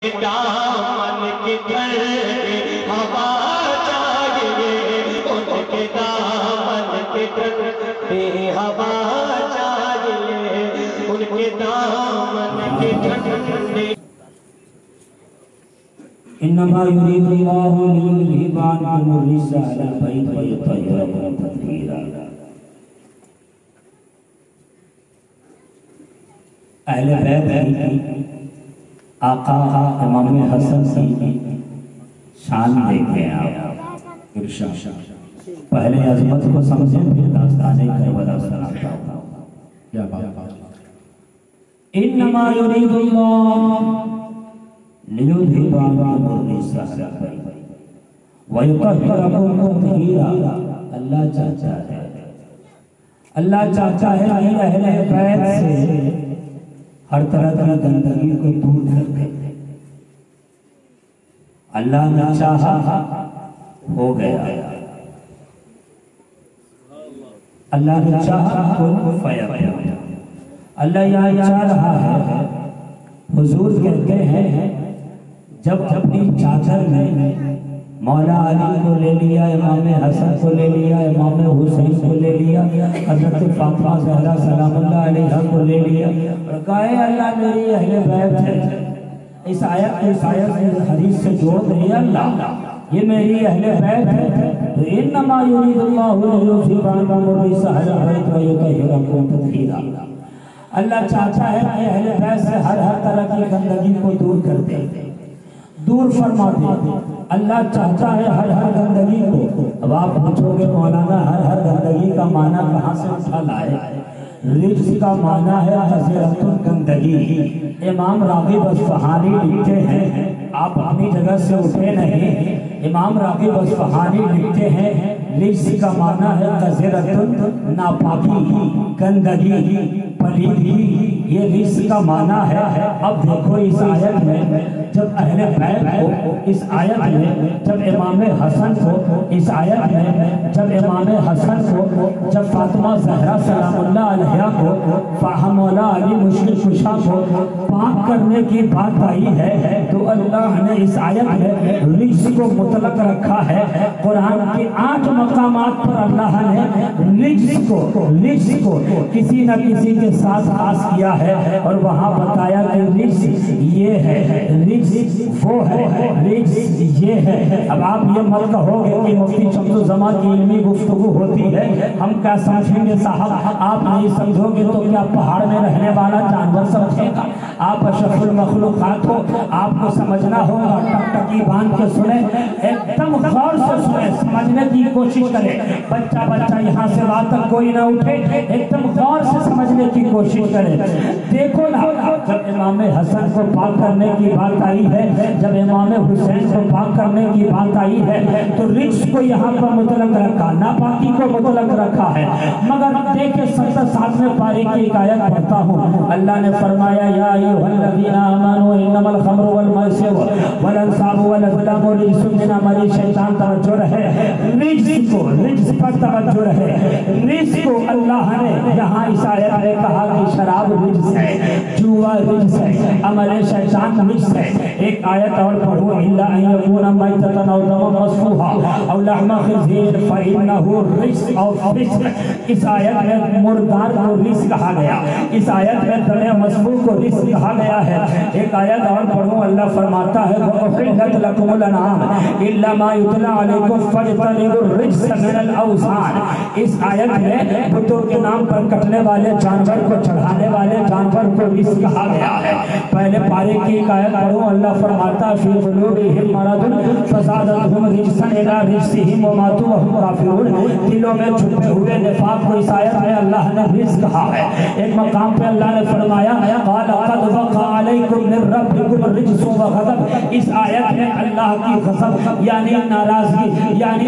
دامن کی گھر ہوا چاہیے، ان کے دامن کی گھر ہوا چاہیے، ان کے دامن کی ٹھنڈی۔ انما يريد الله ليذهب عنكم الرجس اهل البيت ويطهركم تطهيرا۔ اہل بیت کی آقا امام حسن کی شان دیکھیں آپ ارشاد۔ پہلے عظمت کو سمجھیں پھر داستان کربلا سناتا ہوں۔ کیا بات؟ انما يريد الله ليذهب عنكم الرجس اهل البيت ويطهركم تطهيرا۔ اللہ چاہتا ہے کہ اہل بیت سے ہر طرح کی گندگی کو دور کر دے۔ اللہ نے چاہا ہو گیا، اللہ نے چاہا کن فیکون۔ اللہ یہاں چاہ رہا ہے، حضور کہتے ہیں جب اپنی چادر میں مولا علی کو لے لیا، امام حسن کو لے لیا، امام حسین کو لے لیا، حضرت فاطمہ زہرا سلام اللہ علیہا کو لے لیا اور کہا ہے اللہ میری اہل بیت ہے۔ اس آیت حدیث سے جوڑ دے اللہ یہ میری اہل بیت ہے۔ انما یرید اللہ لیذهب عنکم الرجس اہل البیت ویطہرکم تطہیرا۔ اللہ چاہتا ہے کہ اہل بیت سے ہر طرح کی گندگی کو دور کر دے، دور فرما دے۔ اللہ چاہتا ہے ہر گندگی کو۔ اب آپ پوچھو گے مولانا ہر گندگی کا معنی کہاں سے اٹھا لائے؟ رجس کا معنی ہے حضرت گندگی۔ امام راغب اصفہانی لکھتے ہیں، آپ اپنی جگہ سے اٹھے نہیں، امام راغب اصفہانی لکھتے ہیں رجس کا معنی ہے حضرت ناپاکی، گندگی، پلیدی، یہ رجس کا معنی ہے۔ اب دیکھو اس آیت میں جب اہل بیت کو، اس آیت میں جب امام حسن کو، اس آیت میں جب امام حسن کو، جب فاطمہ زہرا سلام اللہ علیہا کو، مولا علی مشکل کشا کو پاک کرنے کی بات آئی ہے تو اللہ نے اس آیت میں رجس کو مطلق رکھا ہے۔ قرآن کے 8 مقامات پر اللہ نے رجس کو کسی نہ کسی کے ساتھ خاص کیا ہے اور وہاں بتایا کہ رجس یہ ہے، رجس وہ ہے، رجس یہ ہے۔ اب آپ یہ مت کہو گے کہ مفتی شمس الزمان کی علمی گفتگو ہوتی ہے، ہم کیا سمجھیں گے صاحب؟ آپ نہیں سمجھو گے تو کیا پہاڑ میں رہنے والا جانور سمجھے گا؟ آپ اشرف المخلوقات ہو، آپ کو سمجھنا ہوگا۔ ٹک ٹکی باندھ کے سنیں، ایک دم غور سے سنیں، سمجھنے کی کوشش کریں۔ بچہ یہاں سے رات تک کوئی نہ اٹھے، ایک دم غور سے سمجھنے کی کوشش کریں۔ دیکھو نا، جب امام حسن کو پاک کرنے کی بات آئی ہے، جب امام حسین کو پاک کرنے کی بات آئی ہے تو رجس کو یہاں پر مطلق رکھا، ناپاکی کو مطلق رکھا ہے۔ مگر دیکھیں 77ویں پارے کی ایک آیت پڑھتا ہوں، اللہ نے فرمایا یا ایھا الذین آمنوا انما الخمر والمیسر والانصاب والازلام رجس من عمل الشیطان۔ توجہ رہے، رجس پر توجہ رہے۔ رجس کو اللہ نے یہاں اس آیت میں کہا کہ شراب رجس ہے، جوا رجس ہے، عمل شیطان رجس ہے۔ ایک آیت اور پڑھو، الا ان یکون میتۃ او دما مسفوحا او لحم خنزیر فانہ رجس او فسق۔ اس آیت میں مردار کو رجس کہا گیا، اس آیت میں دم مسفوح کو رجس کہا گیا ہے۔ ایک آیت اور پڑھو، اللہ فرماتا ہے وَأُحِلَّتْ لَكُمُ الْأَنْعَامُ إِلَّا مَا يُتْلَىٰ عَلَيْكُمْ فَاجْتَنِبُوا الرِّجْسَ مِنَ الْأَوْثَانِ۔ اس آیت میں بتوں کے نام پر کٹنے والے جانور کو، چڑھانے والے جانور کو رجس کہا گیا ہے۔ پہلے پارے کی ایک آیت پڑھو، اللہ فرماتا ہے فِي قُلُوبِهِم مَرَضٌ فَزَادَتْهُمْ رِجْسًا إِلَىٰ رِجْسِهِمْ وَمَاتُوا وَهُمْ كَافِرُونَ۔ دلوں میں چھپے ہوئے نفاق کو اس آیت میں اللہ نے رجس کہا ہے۔ ایک مقام پہ اللہ نے فرمایا قَالَ قَدْ وَقَعَ عَلَيْكُمْ مِن رَّبِّكُمْ رِجْسٌ وَغَضَبٌ۔ اس آیت میں اللہ کی غضب یعنی ناراضگی یعنی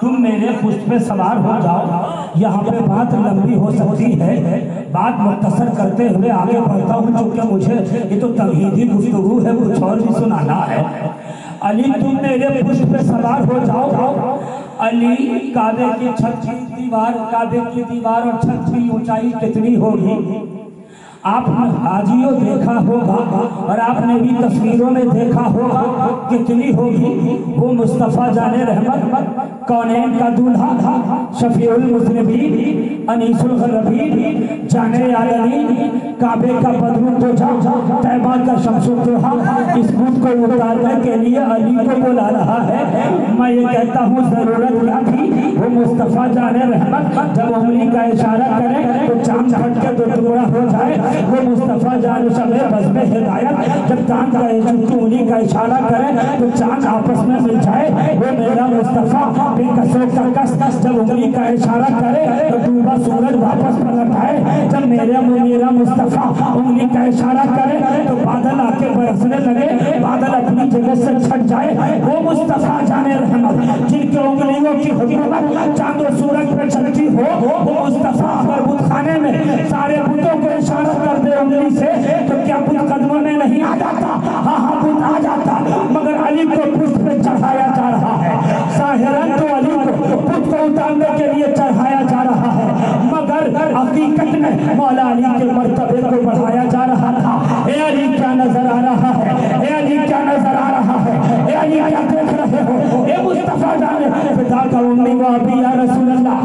تم میرے پشت پہ سوار ہو جاؤ. یہاں پہ بات لمبی ہو سکتی ہے, بات مختصر کرتے ہوئے آگے بڑھتا ہوں چونکہ مجھے یہ تو تمہیدی گفتگو ہے, کچھ اور بھی سنانا ہے. علی تم میرے پشت پہ سوار ہو جاؤ. علی کعبے کی چھت کی دیوار, کعبے کی دیوار اور چھت کی اونچائی کتنی ہوگی آپ نے حاجیوں دیکھا ہوگا اور آپ نے بھی تصویروں میں دیکھا ہوگا کتنی ہوگی. وہ مصطفیٰ جان رحمت, کونین کا دولہا, شفیع المذنبین, انیس الغربین, جان عالمین, کعبے کا بدر توجہ, طیبہ کا شمس الضحیٰ, اس بت کو اتارنے کے لیے علی کو بلا رہا ہے. میں یہ کہتا ہوں ضرورت کیا تھی, وہ مصطفیٰ جان رحمت جب انگلی کا اشارہ کرے تو چاند پھٹ کے دو ٹکڑا ہو جائے. وہ مصطفیٰ جان شب بزم ہدایت جب چاند کا انگلی کا اشارہ کرے تو چاند آپس میں مل جائے. وہ میرا مصطفیٰ بے کسوں کا کس جب انگلی کا اشارہ کرے تو ڈوبا سورج واپس پلٹ آئے. جب میرا مصطفیٰ انگلی کا اشارہ کرے تو بادل آ کے برسنے لگے, بادل اپنی جگہ سے چھٹ جائے. وہ مصطفیٰ جان رحمت جن کے انگلیوں کی حکومت چاند و سورج پہ چلتی ہو, وہ مصطفیٰ اگر بت خانے میں سارے بتوں کو اشارہ کر دے انگلی سے تو کیا بت قدموں میں نہیں آ جاتا؟ ہاں بت آ جاتا, مگر علی کو پشت پہ چڑھایا جا رہا ہے. ظاہراً تو علی کو بت کو اتارنے کے لیے چڑھایا جا رہا ہے, مگر حقیقت میں مولا علی کے مرتبے کو بڑھایا جا رہا تھا. اے علی کیا نظر آ رہا ہے, اے علی کیا نظر آ رہا ہے, اے علی کیا دیکھ رہے ہو, اے مصطفیٰ جان فدا کا امی و ابی یا رسول اللہ,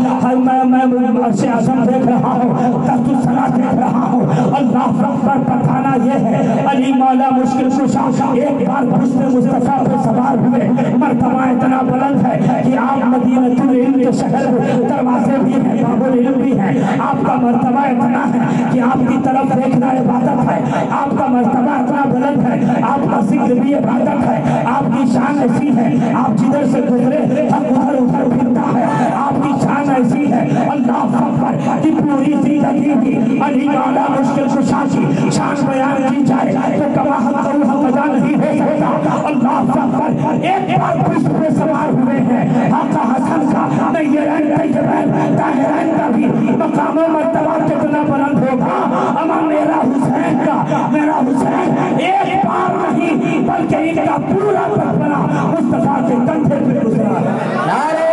میں عرش اعظم دیکھ رہا ہوں, تخت الصلاۃ دیکھ رہا ہوں. اللہ اکبر بتانا یہ ہے علی مولا مشکل کشا ایک بار پشت مصطفیٰ پہ سوار ہوئے. مرتبہ اتنا بلند ہے کہ آپ مدینہ العلم کے شہر دروازے بھی ہیں, باب العلم بھی ہیں. آپ کا مرتبہ اتنا ہے کہ آپ کی طرف دیکھنا عبادت ہے. آپ کا مرتبہ اتنا بلند ہے, آپ کا ذکر بھی عبادت ہے. آپ کی شان ایسی ہے, آپ جدھر سے گزرے ادھر ادھر پھرتا ہے. آپ کی شان ایسی ہے اللہ اکبر کہ پوری زندگی کی علی مولا مشکل کشا کی شان بیان کی جائے تو کماحت روح مزا نہیں ہو سکتا. اللہ اکبر ایک بار پشت پہ سوار ہوئے ہیں آقا حسن کا, نیرین طیبین طاہرین کا بھی مقام و مرتبہ کتنا بلند ہوگا. اما میرا حسین کا, میرا حسین ایک بار نہیں بلکہ ان کا پورا بچپنا مصطفیٰ کے کندھے پہ گزرا ہے. نعرہ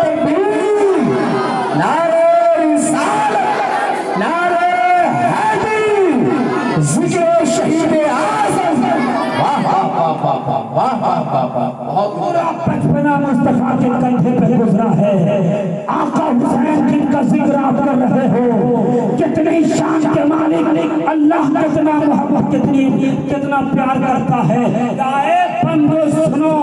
تکبیر, نعرہ رسالت, نعرہ حیدری, ذکر شہید اعظم. واہ واہ واہ واہ واہ واہ واہ, بہت پورا بچپنا مصطفیٰ کے کندھے پہ گزرا ہے. آقا حسین جن کا ذکر آپ کر رہے ہو, کتنی شان کے مالک, اللہ کتنا محبت کتنا پیار کرتا ہے. اے بندو سنو,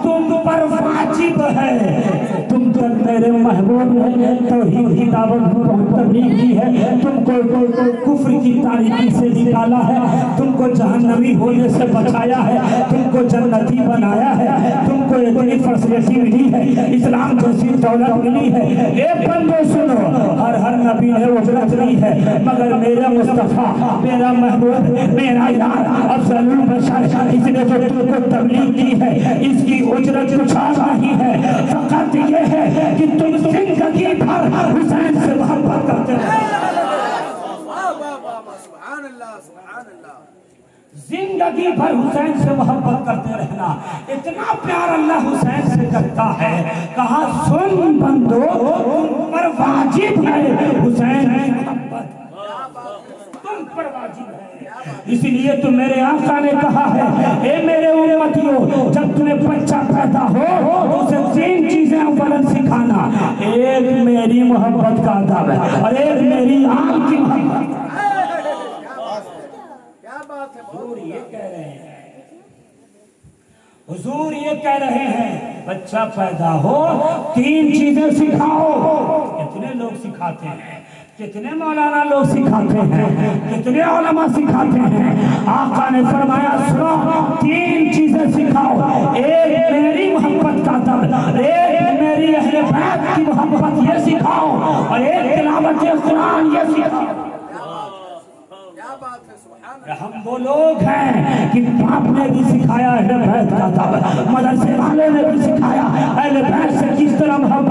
تم پر واجب ہے, تم پر میرے محبوب نے توحید کی دعوت تبلیغ کی ہے, تم کو کفر کی تاریکی سے نکالا ہے, تم کو جہنمی ہونے سے بچایا ہے, تم کو جنتی بنایا ہے, تم کو اتنی فیسلٹی ملی ہے, اسلام جیسی دولت ملی ہے. اے بندو سنو, ہر نبی نے اجرت لی ہے, مگر میرا مصطفیٰ, میرا محبوب, میرا یار افضل البشر, اس نے جو تم کو تبلیغ کی ہے اس کی اجرت کچھ نہیں ہے, فقط یہ ہے کہ تم زندگی بھر حسین سے محبت کرتے ہیں. سبحان اللہ, سبحان اللہ. زندگی بھر حسین سے محبت کرتے رہنا. اتنا پیار اللہ حسین سے کرتا ہے, کہا سن بندو تم پر واجب ہے حسین محبت, تم پر واجب ہے. اس لیے تو میرے آقا نے کہا ہے, اے میرے امتیوں, جب تمہیں بچہ پیدا ہو تو اسے 3 چیزیں اولا سکھانا. ایک میری محبت کا ادب ہے اور ایک میری آن کی محبت. حضور یہ کہہ رہے ہیں, حضور یہ کہہ رہے ہیں بچہ پیدا ہو 3 چیزیں سکھاؤ. کتنے لوگ سکھاتے ہیں, کتنے مولانا لوگ سکھاتے ہیں, کتنے علماء سکھاتے ہیں. آقا نے فرمایا سنو 3 چیزیں سکھاؤ. ایک میری محبت کا ادب, ایک میری اہل بیت کی محبت یہ سکھاؤ, اور ایک تلاوت قرآن یہ سکھاؤ. ہم وہ لوگ ہیں کہ باپ نے بھی سکھایا اہل بیت کا ادب, مدرسے والے نے بھی سکھایا اہل بیت سے کس طرح محبت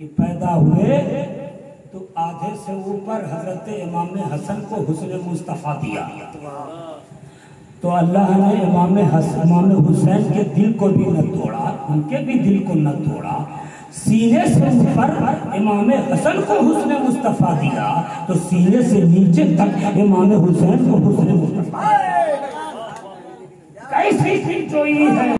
کہ پیدا ہوئے تو آدھے سے اوپر حضرت امام حسن کو حسن مصطفیٰ دیا، تو اللہ نے امام حسین کے دل کو بھی نہ توڑا، ان کے بھی دل کو نہ توڑا، سینے سے اوپر امام حسن کو حسن مصطفیٰ دیا تو سینے سے نیچے تک امام حسین کو حسن مصطفیٰ، کیسی دل جوئی ہے۔